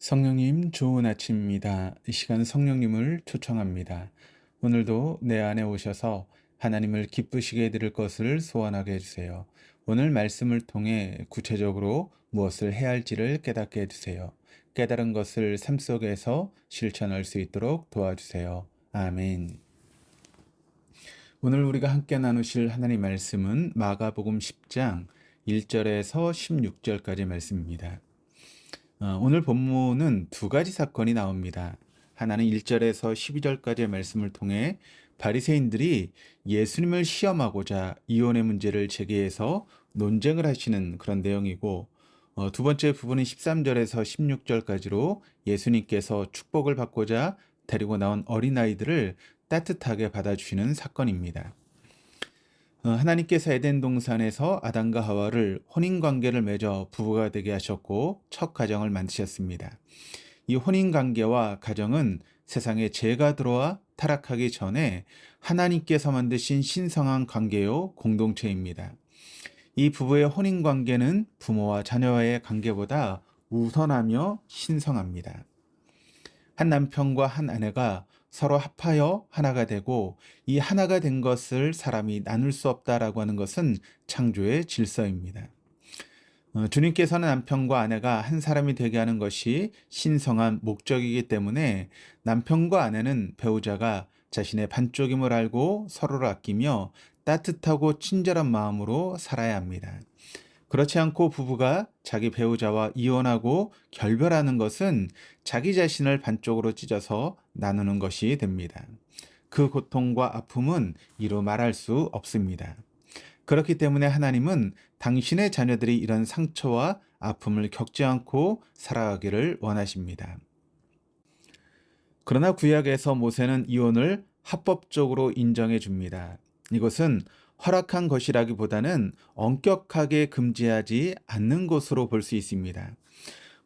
성령님, 좋은 아침입니다. 이 시간 성령님을 초청합니다. 오늘도 내 안에 오셔서 하나님을 기쁘시게 해드릴 것을 소원하게 해주세요. 오늘 말씀을 통해 구체적으로 무엇을 해야 할지를 깨닫게 해주세요. 깨달은 것을 삶 속에서 실천할 수 있도록 도와주세요. 아멘. 오늘 우리가 함께 나누실 하나님 말씀은 마가복음 10장 1절에서 16절까지 말씀입니다. 오늘 본문은 두 가지 사건이 나옵니다. 하나는 1절에서 12절까지의 말씀을 통해 바리새인들이 예수님을 시험하고자 이혼의 문제를 제기해서 논쟁을 하시는 그런 내용이고, 두 번째 부분은 13절에서 16절까지로 예수님께서 축복을 받고자 데리고 나온 어린아이들을 따뜻하게 받아주시는 사건입니다. 하나님께서 에덴 동산에서 아담과 하와를 혼인관계를 맺어 부부가 되게 하셨고 첫 가정을 만드셨습니다. 이 혼인관계와 가정은 세상에 죄가 들어와 타락하기 전에 하나님께서 만드신 신성한 관계요 공동체입니다. 이 부부의 혼인관계는 부모와 자녀와의 관계보다 우선하며 신성합니다. 한 남편과 한 아내가 서로 합하여 하나가 되고 이 하나가 된 것을 사람이 나눌 수 없다라고 하는 것은 창조의 질서입니다. 주님께서는 남편과 아내가 한 사람이 되게 하는 것이 신성한 목적이기 때문에 남편과 아내는 배우자가 자신의 반쪽임을 알고 서로를 아끼며 따뜻하고 친절한 마음으로 살아야 합니다. 그렇지 않고 부부가 자기 배우자와 이혼하고 결별하는 것은 자기 자신을 반쪽으로 찢어서 나누는 것이 됩니다. 그 고통과 아픔은 이루 말할 수 없습니다. 그렇기 때문에 하나님은 당신의 자녀들이 이런 상처와 아픔을 겪지 않고 살아가기를 원하십니다. 그러나 구약에서 모세는 이혼을 합법적으로 인정해 줍니다. 이것은 허락한 것이라기보다는 엄격하게 금지하지 않는 것으로 볼 수 있습니다.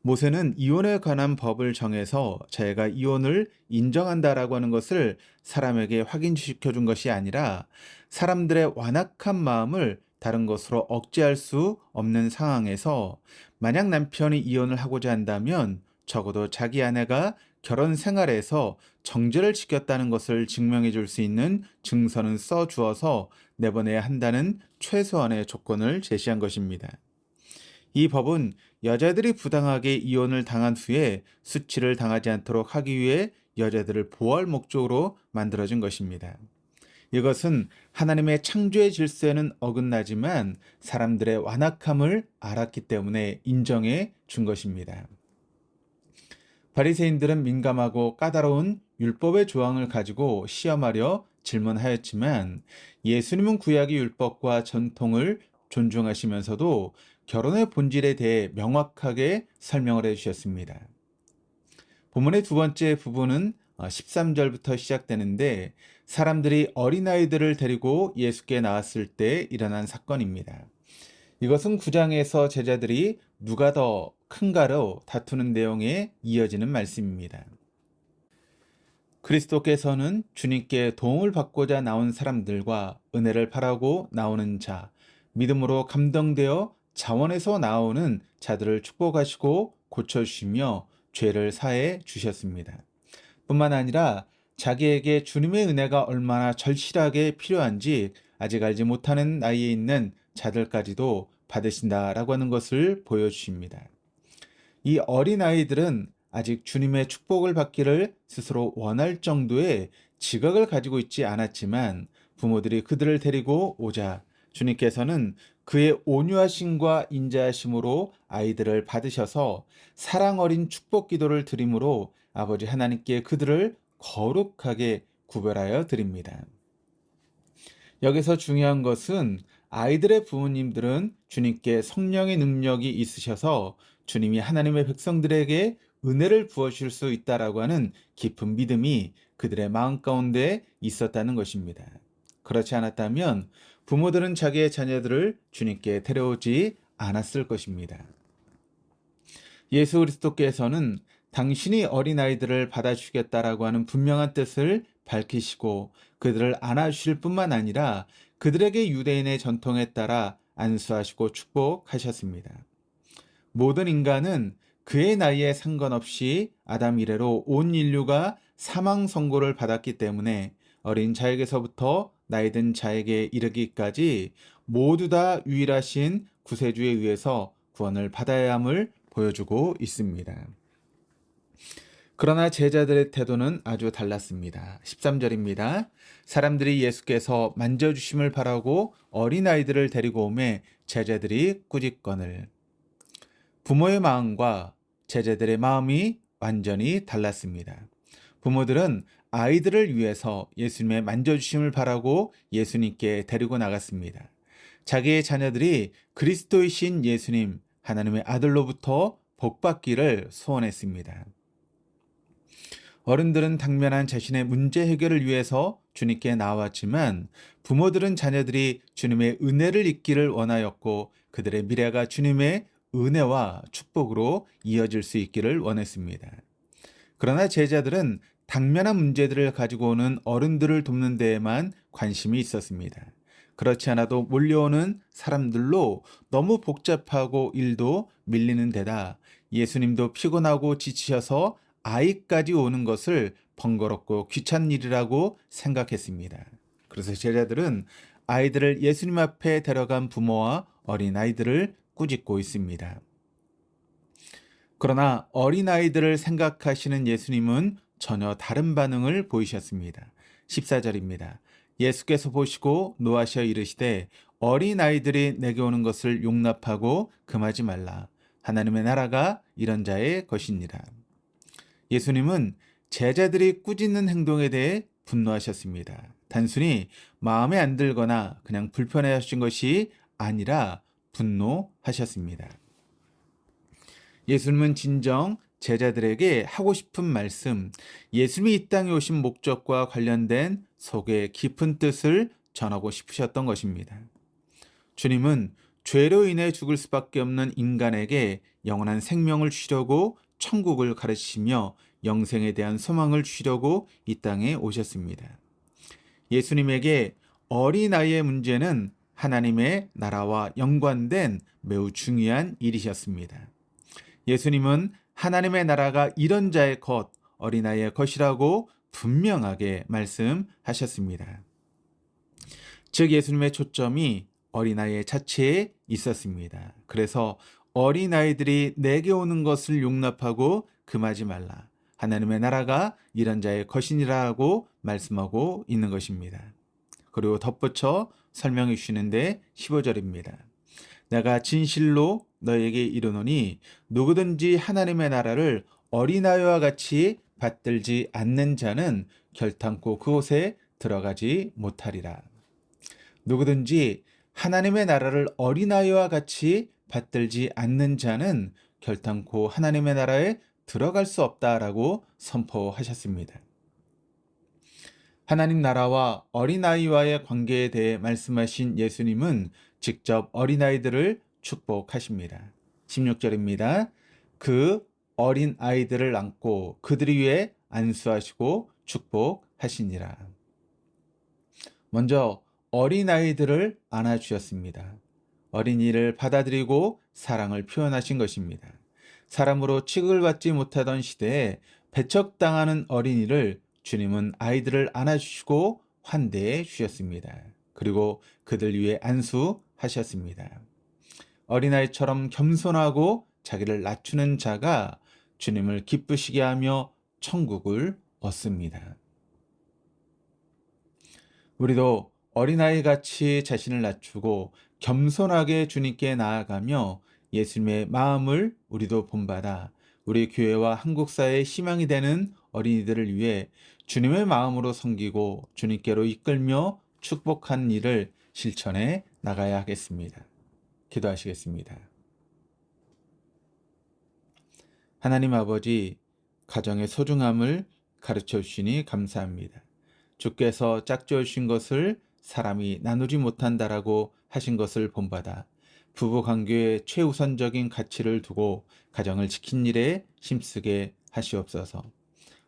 모세는 이혼에 관한 법을 정해서 자기가 이혼을 인정한다라고 하는 것을 사람에게 확인시켜 준 것이 아니라 사람들의 완악한 마음을 다른 것으로 억제할 수 없는 상황에서 만약 남편이 이혼을 하고자 한다면 적어도 자기 아내가 결혼 생활에서 정제를 지켰다는 것을 증명해 줄 수 있는 증서는 써 주어서 내보내야 한다는 최소한의 조건을 제시한 것입니다. 이 법은 여자들이 부당하게 이혼을 당한 후에 수치를 당하지 않도록 하기 위해 여자들을 보호할 목적으로 만들어진 것입니다. 이것은 하나님의 창조의 질서에는 어긋나지만 사람들의 완악함을 알았기 때문에 인정해 준 것입니다. 바리새인들은 민감하고 까다로운 율법의 조항을 가지고 시험하려 질문하였지만 예수님은 구약의 율법과 전통을 존중하시면서도 결혼의 본질에 대해 명확하게 설명을 해주셨습니다. 본문의 두 번째 부분은 13절부터 시작되는데 사람들이 어린아이들을 데리고 예수께 나왔을 때 일어난 사건입니다. 이것은 9장에서 제자들이 누가 더 큰가로 다투는 내용에 이어지는 말씀입니다. 그리스도께서는 주님께 도움을 받고자 나온 사람들과 은혜를 바라고 나오는 자, 믿음으로 감동되어 자원에서 나오는 자들을 축복하시고 고쳐주시며 죄를 사해 주셨습니다. 뿐만 아니라 자기에게 주님의 은혜가 얼마나 절실하게 필요한지 아직 알지 못하는 나이에 있는 자들까지도 받으신다라고 하는 것을 보여주십니다. 이 어린아이들은 아직 주님의 축복을 받기를 스스로 원할 정도의 지각을 가지고 있지 않았지만 부모들이 그들을 데리고 오자 주님께서는 그의 온유하심과 인자하심으로 아이들을 받으셔서 사랑 어린 축복 기도를 드림으로 아버지 하나님께 그들을 거룩하게 구별하여 드립니다. 여기서 중요한 것은 아이들의 부모님들은 주님께 성령의 능력이 있으셔서 주님이 하나님의 백성들에게 은혜를 부어주실 수 있다라고 하는 깊은 믿음이 그들의 마음 가운데 있었다는 것입니다. 그렇지 않았다면 부모들은 자기의 자녀들을 주님께 데려오지 않았을 것입니다. 예수 그리스도께서는 당신이 어린아이들을 받아주겠다라고 하는 분명한 뜻을 밝히시고 그들을 안아주실 뿐만 아니라 그들에게 유대인의 전통에 따라 안수하시고 축복하셨습니다. 모든 인간은 그의 나이에 상관없이 아담 이래로 온 인류가 사망 선고를 받았기 때문에 어린 자에게서부터 나이 든 자에게 이르기까지 모두 다 유일하신 구세주에 의해서 구원을 받아야 함을 보여주고 있습니다. 그러나 제자들의 태도는 아주 달랐습니다. 13절입니다. 사람들이 예수께서 만져주심을 바라고 어린아이들을 데리고 오매 제자들이 꾸짖거늘. 부모의 마음과 제자들의 마음이 완전히 달랐습니다. 부모들은 아이들을 위해서 예수님의 만져주심을 바라고 예수님께 데리고 나갔습니다. 자기의 자녀들이 그리스도이신 예수님, 하나님의 아들로부터 복받기를 소원했습니다. 어른들은 당면한 자신의 문제 해결을 위해서 주님께 나왔지만 부모들은 자녀들이 주님의 은혜를 잊기를 원하였고 그들의 미래가 주님의 은혜와 축복으로 이어질 수 있기를 원했습니다. 그러나 제자들은 당면한 문제들을 가지고 오는 어른들을 돕는 데에만 관심이 있었습니다. 그렇지 않아도 몰려오는 사람들로 너무 복잡하고 일도 밀리는 데다 예수님도 피곤하고 지치셔서 아이까지 오는 것을 번거롭고 귀찮은 일이라고 생각했습니다. 그래서 제자들은 아이들을 예수님 앞에 데려간 부모와 어린아이들을 꾸짖고 있습니다. 그러나 어린아이들을 생각하시는 예수님은 전혀 다른 반응을 보이셨습니다. 14절입니다. 예수께서 보시고 노하셔 이르시되 어린아이들이 내게 오는 것을 용납하고 금하지 말라. 하나님의 나라가 이런 자의 것이니라. 예수님은 제자들이 꾸짖는 행동에 대해 분노하셨습니다. 단순히 마음에 안 들거나 그냥 불편해 하신 것이 아니라 분노하셨습니다. 예수님은 진정 제자들에게 하고 싶은 말씀, 예수님이 이 땅에 오신 목적과 관련된 속의 깊은 뜻을 전하고 싶으셨던 것입니다. 주님은 죄로 인해 죽을 수밖에 없는 인간에게 영원한 생명을 주시려고 천국을 가르치시며 영생에 대한 소망을 주시려고 이 땅에 오셨습니다. 예수님에게 어린아이의 문제는 하나님의 나라와 연관된 매우 중요한 일이셨습니다. 예수님은 하나님의 나라가 이런 자의 것, 어린아이의 것이라고 분명하게 말씀하셨습니다. 즉 예수님의 초점이 어린아이의 자체에 있었습니다. 그래서 어린아이들이 내게 오는 것을 용납하고 금하지 말라. 하나님의 나라가 이런 자의 것이니라고 말씀하고 있는 것입니다. 그리고 덧붙여 설명해 주시는데 15절입니다. 내가 진실로 너에게 이르노니 누구든지 하나님의 나라를 어린아이와 같이 받들지 않는 자는 결탄코 그곳에 들어가지 못하리라. 누구든지 하나님의 나라를 어린아이와 같이 받들지 않는 자는 결탄코 하나님의 나라에 들어갈 수 없다라고 선포하셨습니다. 하나님 나라와 어린아이와의 관계에 대해 말씀하신 예수님은 직접 어린아이들을 축복하십니다. 16절입니다. 그 어린아이들을 안고 그들 위에 안수하시고 축복하시니라. 먼저 어린아이들을 안아주셨습니다. 어린이를 받아들이고 사랑을 표현하신 것입니다. 사람으로 취급을 받지 못하던 시대에 배척당하는 어린이를 주님은 아이들을 안아주시고 환대해 주셨습니다. 그리고 그들 위해 안수하셨습니다. 어린아이처럼 겸손하고 자기를 낮추는 자가 주님을 기쁘시게 하며 천국을 얻습니다. 우리도 어린아이같이 자신을 낮추고 겸손하게 주님께 나아가며 예수님의 마음을 우리도 본받아 우리 교회와 한국 사회의 희망이 되는 어린이들을 위해 주님의 마음으로 섬기고 주님께로 이끌며 축복하는 일을 실천해 나가야 하겠습니다. 기도하시겠습니다. 하나님 아버지, 가정의 소중함을 가르쳐 주시니 감사합니다. 주께서 짝지어 주신 것을 사람이 나누지 못한다라고 하신 것을 본받아 부부관계의 최우선적인 가치를 두고 가정을 지킨 일에 힘쓰게 하시옵소서.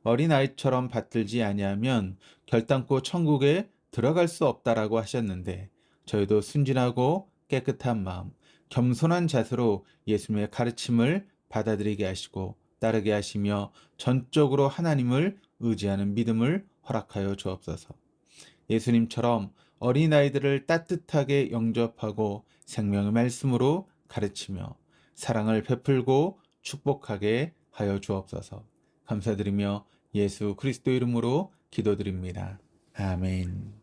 어린아이처럼 받들지 아니하면 결단코 천국에 들어갈 수 없다라고 하셨는데 저희도 순진하고 깨끗한 마음, 겸손한 자세로 예수님의 가르침을 받아들이게 하시고 따르게 하시며 전적으로 하나님을 의지하는 믿음을 허락하여 주옵소서. 예수님처럼 어린아이들을 따뜻하게 영접하고 생명의 말씀으로 가르치며 사랑을 베풀고 축복하게 하여 주옵소서. 감사드리며 예수 그리스도 이름으로 기도드립니다. 아멘.